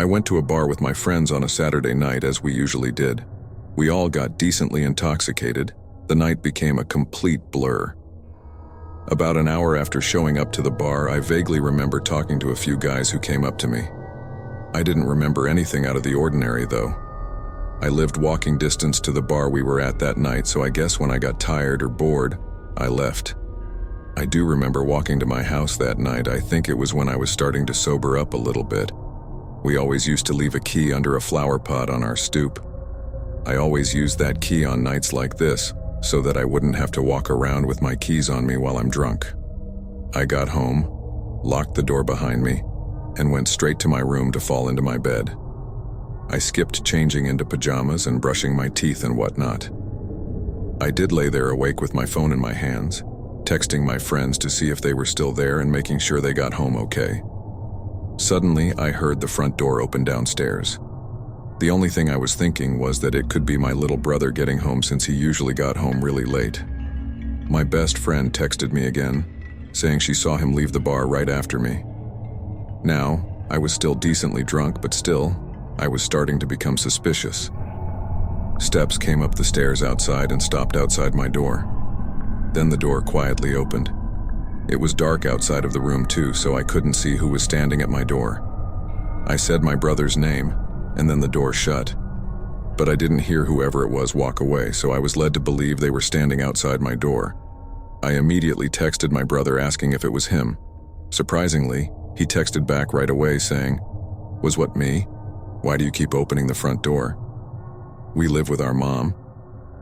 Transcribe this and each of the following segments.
I went to a bar with my friends on a Saturday night as we usually did. We all got decently intoxicated. The night became a complete blur. About an hour after showing up to the bar, I vaguely remember talking to a few guys who came up to me. I didn't remember anything out of the ordinary, though. I lived walking distance to the bar we were at that night, so I guess when I got tired or bored, I left. I do remember walking to my house that night. I think it was when I was starting to sober up a little bit. We always used to leave a key under a flower pot on our stoop. I always used that key on nights like this, so that I wouldn't have to walk around with my keys on me while I'm drunk. I got home, locked the door behind me, and went straight to my room to fall into my bed. I skipped changing into pajamas and brushing my teeth and whatnot. I did lay there awake with my phone in my hands, texting my friends to see if they were still there and making sure they got home okay. Suddenly, I heard the front door open downstairs. The only thing I was thinking was that it could be my little brother getting home since he usually got home really late. My best friend texted me again, saying she saw him leave the bar right after me. Now, I was still decently drunk, but still, I was starting to become suspicious. Steps came up the stairs outside and stopped outside my door. Then the door quietly opened. It was dark outside of the room too, so I couldn't see who was standing at my door. I said my brother's name, and then the door shut. But I didn't hear whoever it was walk away, so I was led to believe they were standing outside my door. I immediately texted my brother asking if it was him. Surprisingly, he texted back right away saying, "Was what me? Why do you keep opening the front door?" We live with our mom.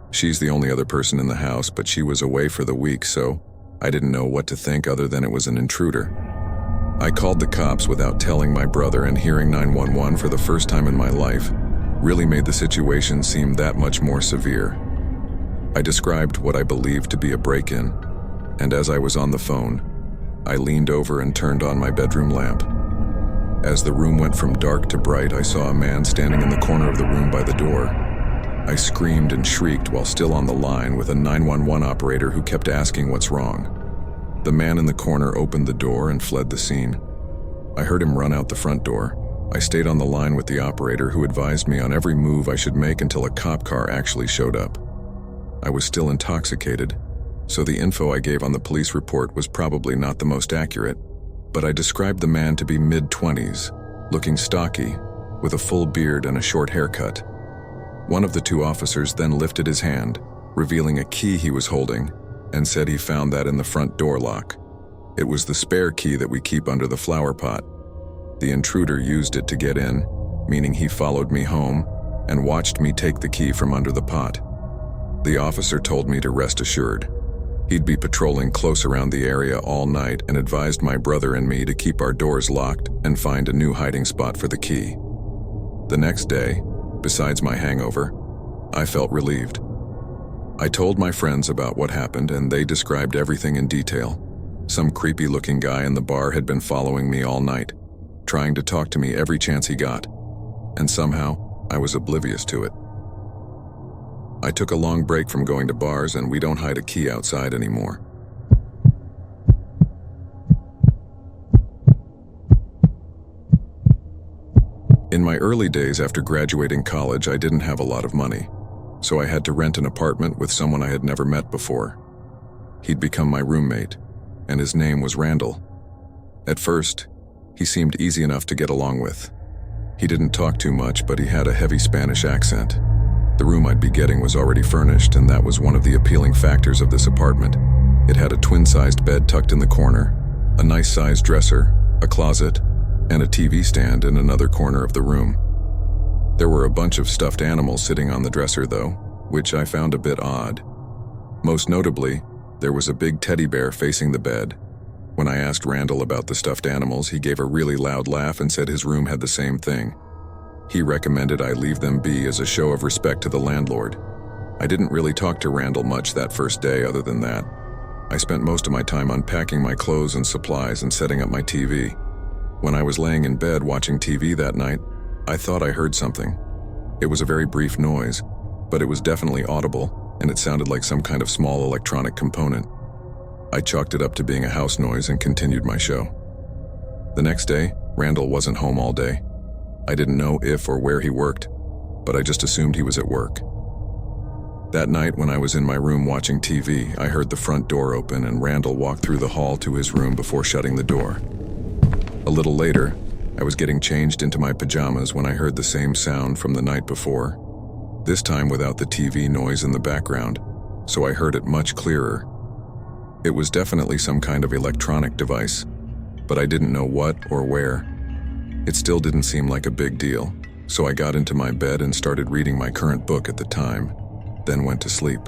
She's the only other person in the house, but she was away for the week, so I didn't know what to think other than it was an intruder. I called the cops without telling my brother, and hearing 911 for the first time in my life really made the situation seem that much more severe. I described what I believed to be a break-in, and as I was on the phone, I leaned over and turned on my bedroom lamp. As the room went from dark to bright, I saw a man standing in the corner of the room by the door. I screamed and shrieked while still on the line with a 911 operator who kept asking what's wrong. The man in the corner opened the door and fled the scene. I heard him run out the front door. I stayed on the line with the operator, who advised me on every move I should make until a cop car actually showed up. I was still intoxicated, so the info I gave on the police report was probably not the most accurate, but I described the man to be mid-20s, looking stocky, with a full beard and a short haircut. One of the two officers then lifted his hand, revealing a key he was holding, and said he found that in the front door lock. It was the spare key that we keep under the flower pot. The intruder used it to get in, meaning he followed me home and watched me take the key from under the pot. The officer told me to rest assured. He'd be patrolling close around the area all night and advised my brother and me to keep our doors locked and find a new hiding spot for the key. The next day, besides my hangover, I felt relieved. I told my friends about what happened, and they described everything in detail. Some creepy-looking guy in the bar had been following me all night, trying to talk to me every chance he got, and somehow I was oblivious to it. I took a long break from going to bars, and we don't hide a key outside anymore. In my early days after graduating college, I didn't have a lot of money, so I had to rent an apartment with someone I had never met before. He'd become my roommate, and his name was Randall. At first, he seemed easy enough to get along with. He didn't talk too much, but he had a heavy Spanish accent. The room I'd be getting was already furnished, and that was one of the appealing factors of this apartment. It had a twin-sized bed tucked in the corner, a nice-sized dresser, a closet, and a TV stand in another corner of the room. There were a bunch of stuffed animals sitting on the dresser, though, which I found a bit odd. Most notably, there was a big teddy bear facing the bed. When I asked Randall about the stuffed animals, he gave a really loud laugh and said his room had the same thing. He recommended I leave them be as a show of respect to the landlord. I didn't really talk to Randall much that first day other than that. I spent most of my time unpacking my clothes and supplies and setting up my TV. When I was laying in bed watching TV that night, I thought I heard something. It was a very brief noise, but it was definitely audible, and it sounded like some kind of small electronic component. I chalked it up to being a house noise and continued my show. The next day, Randall wasn't home all day. I didn't know if or where he worked, but I just assumed he was at work. That night when I was in my room watching TV, I heard the front door open and Randall walked through the hall to his room before shutting the door. A little later, I was getting changed into my pajamas when I heard the same sound from the night before, this time without the TV noise in the background, so I heard it much clearer. It was definitely some kind of electronic device, but I didn't know what or where. It still didn't seem like a big deal, so I got into my bed and started reading my current book at the time, then went to sleep.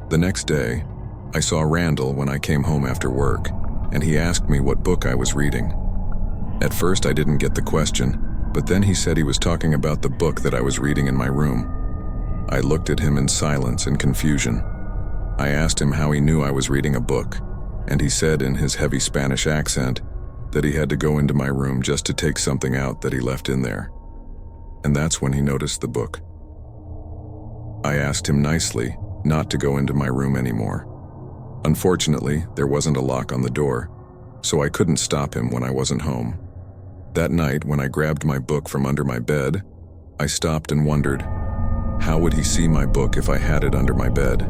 The next day, I saw Randall when I came home after work, and he asked me what book I was reading. At first I didn't get the question, but then he said he was talking about the book that I was reading in my room. I looked at him in silence and confusion. I asked him how he knew I was reading a book, and he said in his heavy Spanish accent that he had to go into my room just to take something out that he left in there. And that's when he noticed the book. I asked him nicely not to go into my room anymore. Unfortunately, there wasn't a lock on the door, so I couldn't stop him when I wasn't home. That night, when I grabbed my book from under my bed, I stopped and wondered, how would he see my book if I had it under my bed?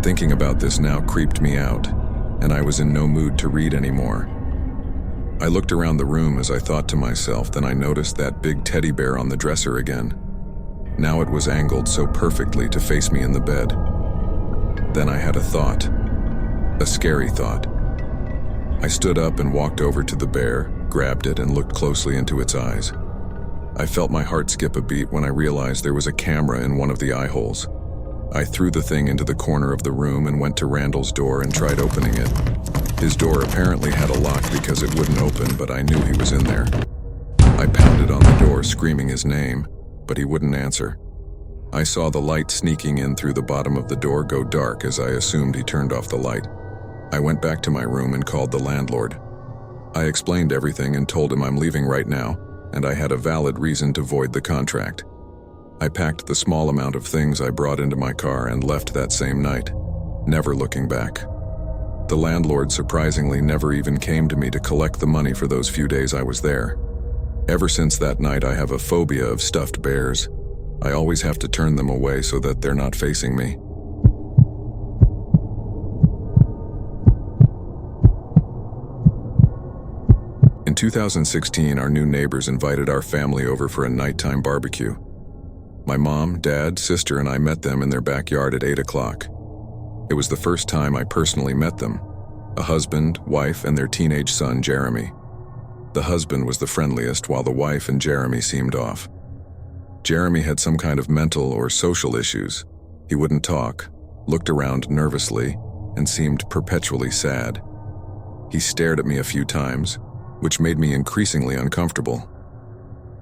Thinking about this now creeped me out, and I was in no mood to read anymore. I looked around the room as I thought to myself, then I noticed that big teddy bear on the dresser again. Now it was angled so perfectly to face me in the bed. Then I had a thought, a scary thought. I stood up and walked over to the bear, grabbed it, and looked closely into its eyes. I felt my heart skip a beat when I realized there was a camera in one of the eye holes. I threw the thing into the corner of the room and went to Randall's door and tried opening it. His door apparently had a lock because it wouldn't open, but I knew he was in there. I pounded on the door, screaming his name, but he wouldn't answer. I saw the light sneaking in through the bottom of the door go dark as I assumed he turned off the light. I went back to my room and called the landlord. I explained everything and told him I'm leaving right now, and I had a valid reason to void the contract. I packed the small amount of things I brought into my car and left that same night, never looking back. The landlord surprisingly never even came to me to collect the money for those few days I was there. Ever since that night, I have a phobia of stuffed bears. I always have to turn them away so that they're not facing me. In 2016, our new neighbors invited our family over for a nighttime barbecue. My mom, dad, sister, and I met them in their backyard at 8 o'clock. It was the first time I personally met them, a husband, wife, and their teenage son, Jeremy. The husband was the friendliest, while the wife and Jeremy seemed off. Jeremy had some kind of mental or social issues. He wouldn't talk, looked around nervously, and seemed perpetually sad. He stared at me a few times, which made me increasingly uncomfortable.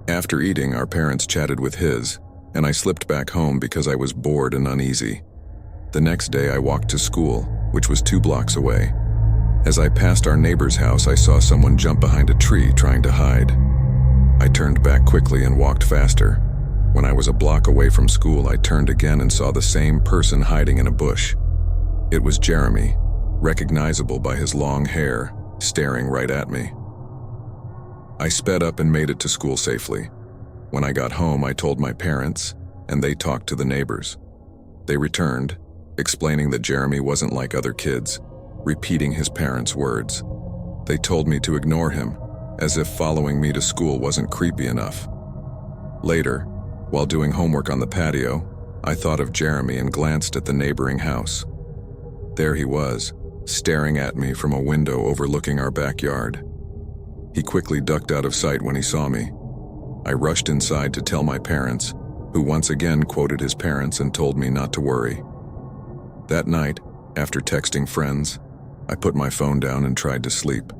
After eating, our parents chatted with his, and I slipped back home because I was bored and uneasy. The next day I walked to school, which was 2 blocks away. As I passed our neighbor's house, I saw someone jump behind a tree trying to hide. I turned back quickly and walked faster. When I was a block away from school, I turned again and saw the same person hiding in a bush. It was Jeremy, recognizable by his long hair, staring right at me. I sped up and made it to school safely. When I got home, I told my parents, and they talked to the neighbors. They returned, explaining that Jeremy wasn't like other kids, repeating his parents' words. They told me to ignore him, as if following me to school wasn't creepy enough. Later, while doing homework on the patio, I thought of Jeremy and glanced at the neighboring house. There he was, staring at me from a window overlooking our backyard. He quickly ducked out of sight when he saw me. I rushed inside to tell my parents, who once again quoted his parents and told me not to worry. That night, after texting friends, I put my phone down and tried to sleep.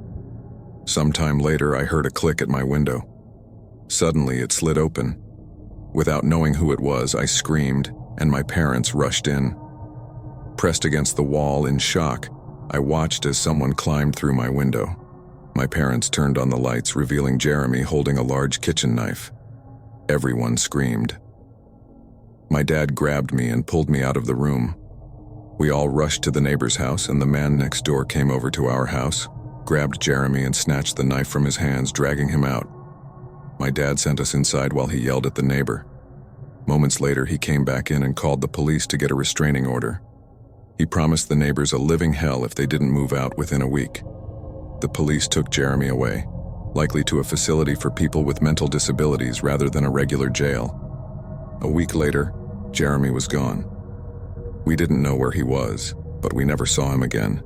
Sometime later, I heard a click at my window. Suddenly, it slid open. Without knowing who it was, I screamed, and my parents rushed in. Pressed against the wall in shock, I watched as someone climbed through my window. My parents turned on the lights, revealing Jeremy holding a large kitchen knife. Everyone screamed. My dad grabbed me and pulled me out of the room. We all rushed to the neighbor's house, and the man next door came over to our house, grabbed Jeremy and snatched the knife from his hands, dragging him out. My dad sent us inside while he yelled at the neighbor. Moments later, he came back in and called the police to get a restraining order. He promised the neighbors a living hell if they didn't move out within a week. The police took Jeremy away, likely to a facility for people with mental disabilities rather than a regular jail. A week later, Jeremy was gone. We didn't know where he was, but we never saw him again.